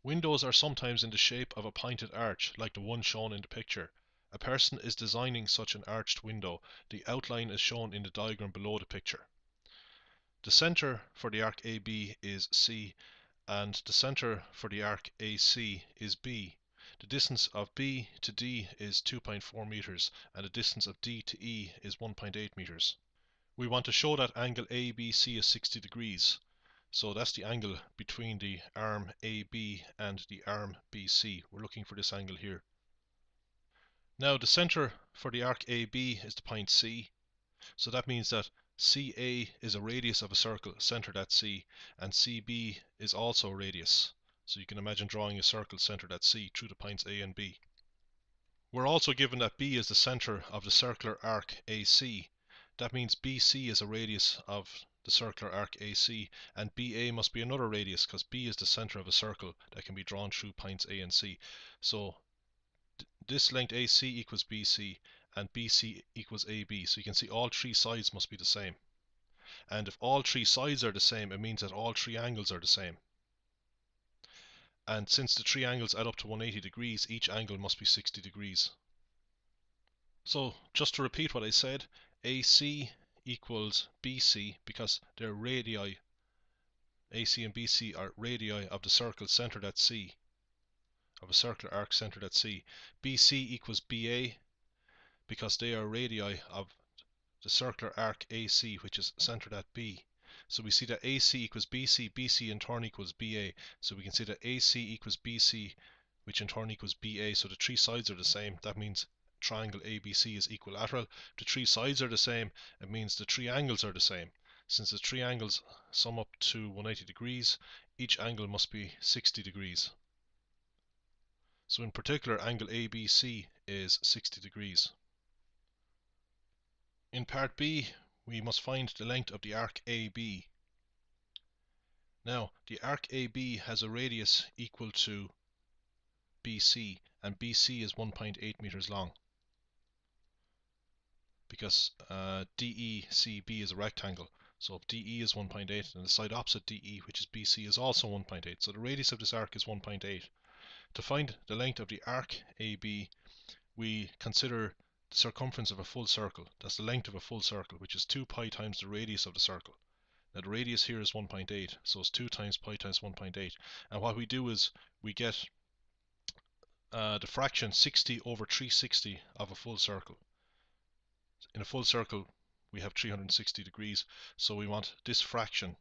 Windows are sometimes in the shape of a pointed arch, like the one shown in the picture. A person is designing such an arched window. The outline is shown in the diagram below the picture. The center for the arc AB is C, and the center for the arc AC is B. The distance of B to D is 2.4 meters, and the distance of D to E is 1.8 meters. We want to show that angle ABC is 60 degrees. So that's the angle between the arm AB and the arm BC. We're looking for this angle here. Now the center for the arc AB is the point C. So that means that CA is a radius of a circle centered at C, and CB is also a radius. So you can imagine drawing a circle centered at C through the points A and B. We're also given that B is the center of the circular arc AC. That means BC is a radius of the circular arc AC, and BA must be another radius because B is the center of a circle that can be drawn through points A and C. So this length AC equals BC and BC equals AB. So you can see all three sides must be the same. And if all three sides are the same, it means that all three angles are the same. And since the three angles add up to 180 degrees, each angle must be 60 degrees. So just to repeat what I said, AC equals BC because they're radii. AC and BC are radii of the circle centered at C, of a circular arc centered at C. BC equals BA because they are radii of the circular arc AC, which is centered at B. So we see that AC equals BC, BC in turn equals BA. So we can see that AC equals BC, which in turn equals BA. So the three sides are the same. That means triangle ABC is equilateral. The three sides are the same. It means the three angles are the same. Since the three angles sum up to 180 degrees, each angle must be 60 degrees. So in particular, angle ABC is 60 degrees. In part B, we must find the length of the arc AB. Now, the arc AB has a radius equal to BC, and BC is 1.8 meters long. Because DECB is a rectangle, so if DE is 1.8, then the side opposite DE, which is BC, is also 1.8. So the radius of this arc is 1.8. To find the length of the arc AB, we consider the circumference of a full circle. That's the length of a full circle, which is 2 pi times the radius of the circle. Now the radius here is 1.8, so it's 2 times pi times 1.8. And what we do is we get the fraction 60 over 360 of a full circle. In a full circle, we have 360 degrees, so we want this fraction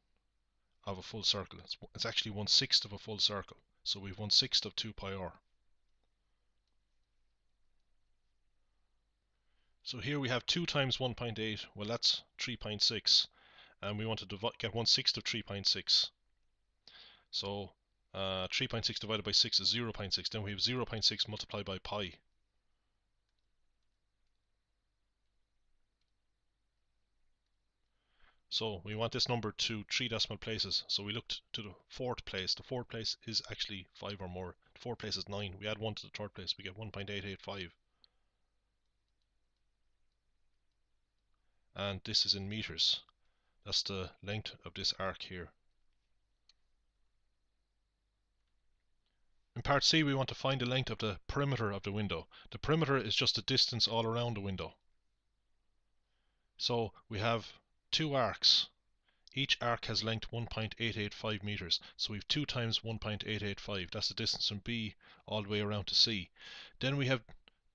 of a full circle. It's actually 1/6 of a full circle, so we have 1/6 of 2 pi r. So here we have 2 times 1.8, well that's 3.6, and we want to get 1/6 of 3.6. So 3.6 divided by 6 is 0.6, then we have 0.6 multiplied by pi. So we want this number to 3 decimal places, so we looked to the fourth place. The fourth place is actually 5 or more. The fourth place is 9. We add 1 to the third place, we get 1.885. And this is in meters. That's the length of this arc here. In part C, we want to find the length of the perimeter of the window. The perimeter is just the distance all around the window. So we have two arcs. Each arc has length 1.885 meters. So we have 2 times 1.885. That's the distance from B all the way around to C. Then we have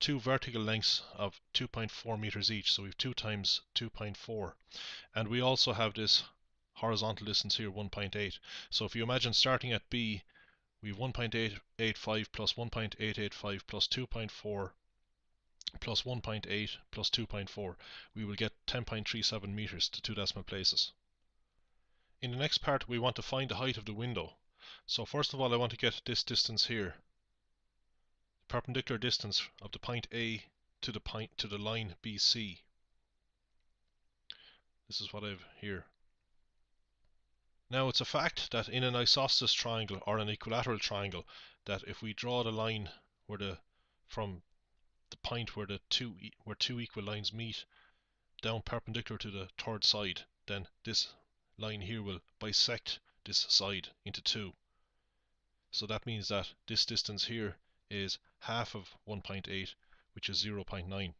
two vertical lengths of 2.4 meters each. So we have 2 times 2.4. And we also have this horizontal distance here, 1.8. So if you imagine starting at B, we have 1.885 plus 1.885 plus 2.4 plus 1.8 plus 2.4. We will get 10.37 meters to 2 decimal places. In the next part, we want to find the height of the window. So first of all, I want to get this distance here, the perpendicular distance of the point A to the line BC. This is what I have here. Now it's a fact that in an isosceles triangle or an equilateral triangle, that if we draw the line from the point where two equal lines meet down perpendicular to the third side, then this line here will bisect this side into two. So that means that this distance here is half of 1.8, which is 0.9.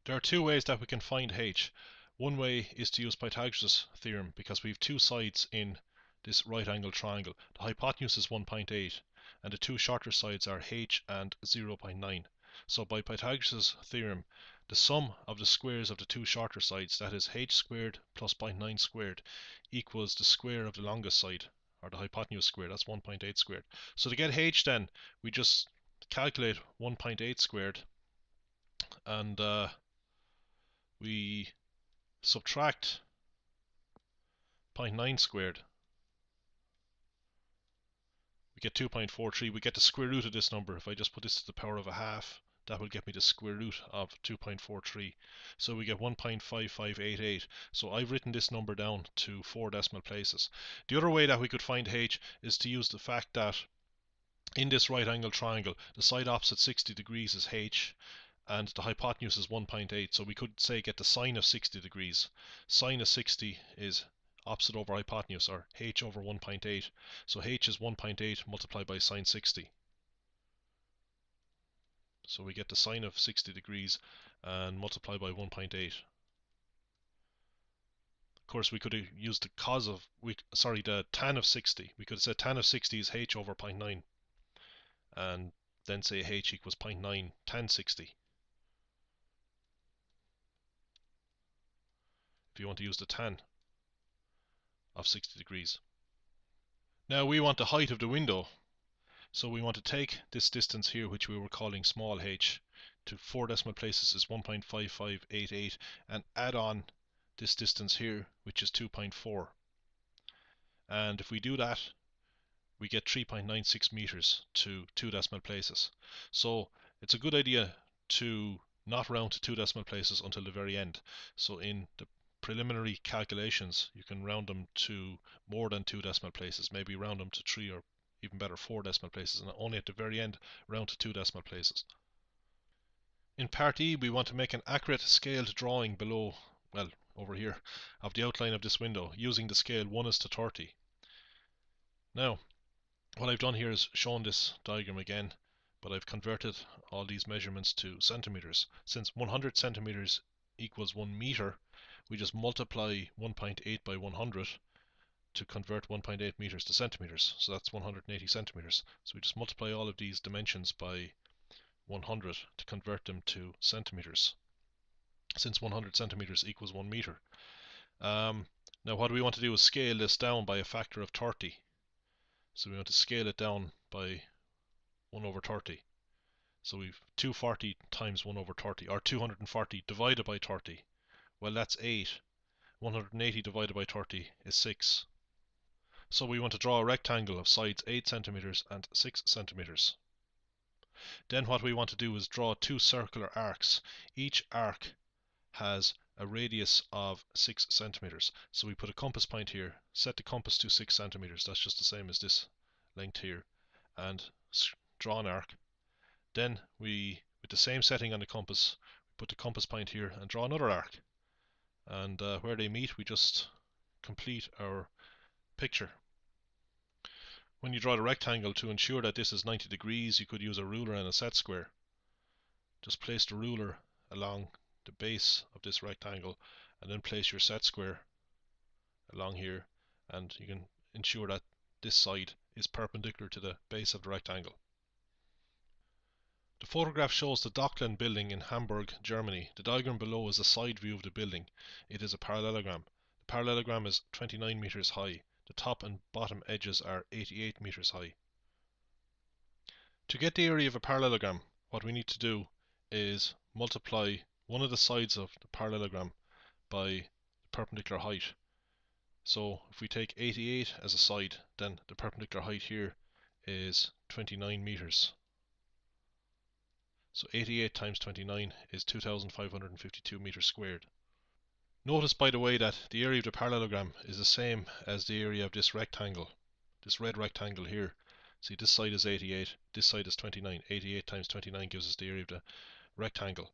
There are two ways that we can find h. One way is to use Pythagoras Theorem, because we have two sides in this right angle triangle. The hypotenuse is 1.8 and the two shorter sides are h and 0.9. So by Pythagoras Theorem, the sum of the squares of the two shorter sides, that is h squared plus 0.9 squared, equals the square of the longest side, or the hypotenuse squared, that's 1.8 squared. So to get h then, we just calculate 1.8 squared and we subtract 0.9 squared, we get 2.43. We get the square root of this number. If I just put this to the power of a half, that will get me the square root of 2.43. So we get 1.5588. So I've written this number down to 4 decimal places. The other way that we could find h is to use the fact that in this right angle triangle, the side opposite 60 degrees is h, and the hypotenuse is 1.8, so we could say get the sine of 60 degrees. Sine of 60 is opposite over hypotenuse, or h over 1.8. So h is 1.8 multiplied by sine 60. So we get the sine of 60 degrees and multiply by 1.8. Of course, we could have used the the tan of 60. We could have said tan of 60 is h over 0.9, and then say h equals 0.9 tan 60. If you want to use the tan of 60 degrees. Now we want the height of the window. So we want to take this distance here, which we were calling small h, to 4 decimal places is 1.5588, and add on this distance here, which is 2.4. And if we do that, we get 3.96 meters to 2 decimal places. So it's a good idea to not round to 2 decimal places until the very end. So in the preliminary calculations, you can round them to more than 2 decimal places, maybe round them to 3 or even better 4 decimal places, and only at the very end round to 2 decimal places. In part E, we want to make an accurate scaled drawing below, well, over here, of the outline of this window using the scale 1:30. Now, what I've done here is shown this diagram again, but I've converted all these measurements to centimeters. Since 100 centimeters equals 1 meter, we just multiply 1.8 by 100 to convert 1.8 meters to centimeters. So that's 180 centimeters. So we just multiply all of these dimensions by 100 to convert them to centimeters, since 100 centimeters equals 1 meter. Now what we want to do is scale this down by a factor of 30. So we want to scale it down by 1 over 30. So we've 240 times 1 over 30, or 240 divided by 30. Well, that's 8. 180 divided by 30 is 6. So we want to draw a rectangle of sides 8 centimeters and 6 centimeters. Then what we want to do is draw 2 circular arcs. Each arc has a radius of 6 centimeters. So we put a compass point here, set the compass to 6 centimeters. That's just the same as this length here, and draw an arc. Then we, with the same setting on the compass, put the compass point here and draw another arc. And where they meet, we just complete our picture. When you draw the rectangle, to ensure that this is 90 degrees, you could use a ruler and a set square. Just place the ruler along the base of this rectangle and then place your set square along here, and you can ensure that this side is perpendicular to the base of the rectangle. The photograph shows the Dockland building in Hamburg, Germany. The diagram below is a side view of the building. It is a parallelogram. The parallelogram is 29 meters high. The top and bottom edges are 88 meters high. To get the area of a parallelogram, what we need to do is multiply one of the sides of the parallelogram by the perpendicular height. So if we take 88 as a side, then the perpendicular height here is 29 meters. So 88 times 29 is 2,552 meters squared. Notice, by the way, that the area of the parallelogram is the same as the area of this rectangle, this red rectangle here. See, this side is 88, this side is 29. 88 times 29 gives us the area of the rectangle.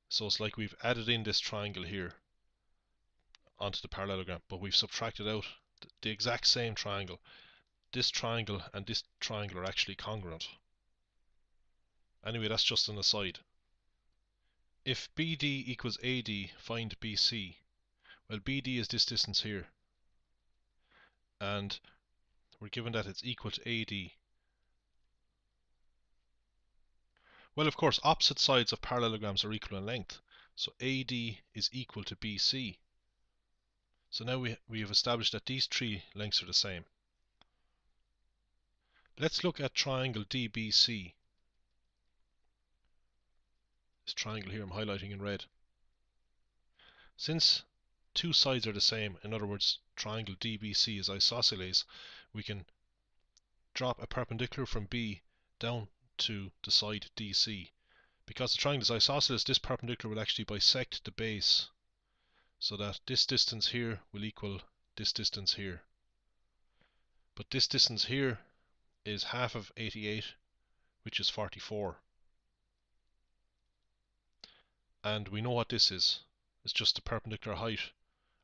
So it's like we've added in this triangle here onto the parallelogram, but we've subtracted out the exact same triangle. this triangle and this triangle are actually congruent. Anyway, that's just an aside. If BD equals AD, find BC. Well, BD is this distance here, and we're given that it's equal to AD. Well, of course, opposite sides of parallelograms are equal in length, so AD is equal to BC. So now we have established that these three lengths are the same. Let's look at triangle DBC. This triangle here I'm highlighting in red. Since two sides are the same, in other words, triangle DBC is isosceles, we can drop a perpendicular from B down to the side DC. Because the triangle is isosceles, this perpendicular will actually bisect the base, so that this distance here will equal this distance here. But this distance here is half of 88, which is 44. And we know what this is. It's just the perpendicular height,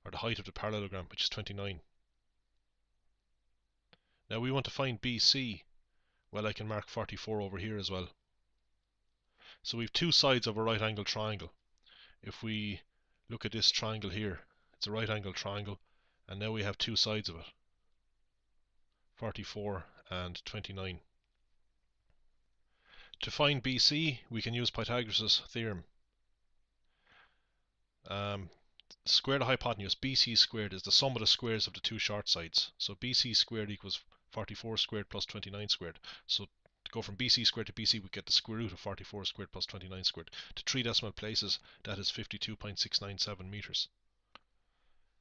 or the height of the parallelogram, which is 29. Now we want to find BC. Well, I can mark 44 over here as well. So we have two sides of a right angle triangle. If we look at this triangle here, it's a right angle triangle, and now we have two sides of it, 44 and 29. To find BC, we can use Pythagoras Theorem. Square the hypotenuse. BC squared is the sum of the squares of the two short sides. So BC squared equals 44 squared plus 29 squared. So to go from BC squared to BC, we get the square root of 44 squared plus 29 squared. To 3 decimal places, that is 52.697 meters.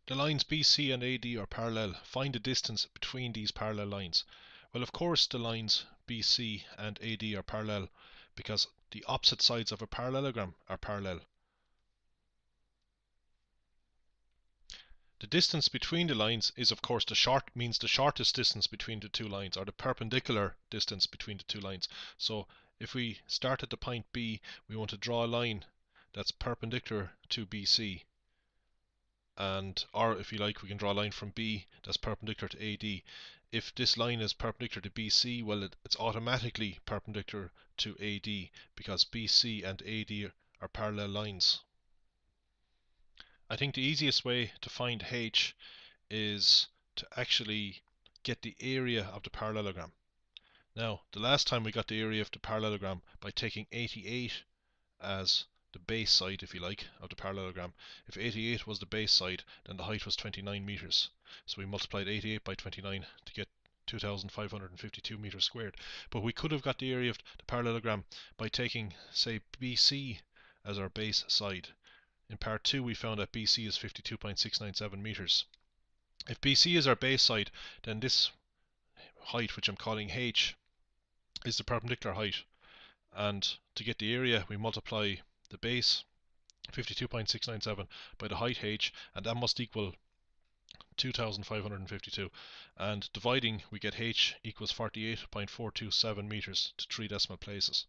The lines BC and AD are parallel. Find the distance between these parallel lines. Well, of course, the lines BC and AD are parallel because the opposite sides of a parallelogram are parallel. The distance between the lines is, of course, the shortest distance between the two lines, or the perpendicular distance between the two lines. So if we start at the point B, we want to draw a line that's perpendicular to BC. Or if you like, we can draw a line from B that's perpendicular to AD. If this line is perpendicular to BC, well, it's automatically perpendicular to AD because BC and AD are parallel lines. I think the easiest way to find H is to actually get the area of the parallelogram. Now, the last time we got the area of the parallelogram by taking 88 as the base side, if you like, of the parallelogram. If 88 was the base side, then the height was 29 meters. So we multiplied 88 by 29 to get 2,552 meters squared. But we could have got the area of the parallelogram by taking, say, BC as our base side. In part 2, we found that BC is 52.697 meters. If BC is our base side, then this height, which I'm calling H, is the perpendicular height. And to get the area, we multiply the base, 52.697, by the height H, and that must equal 2,552. And dividing, we get H equals 48.427 meters to 3 decimal places.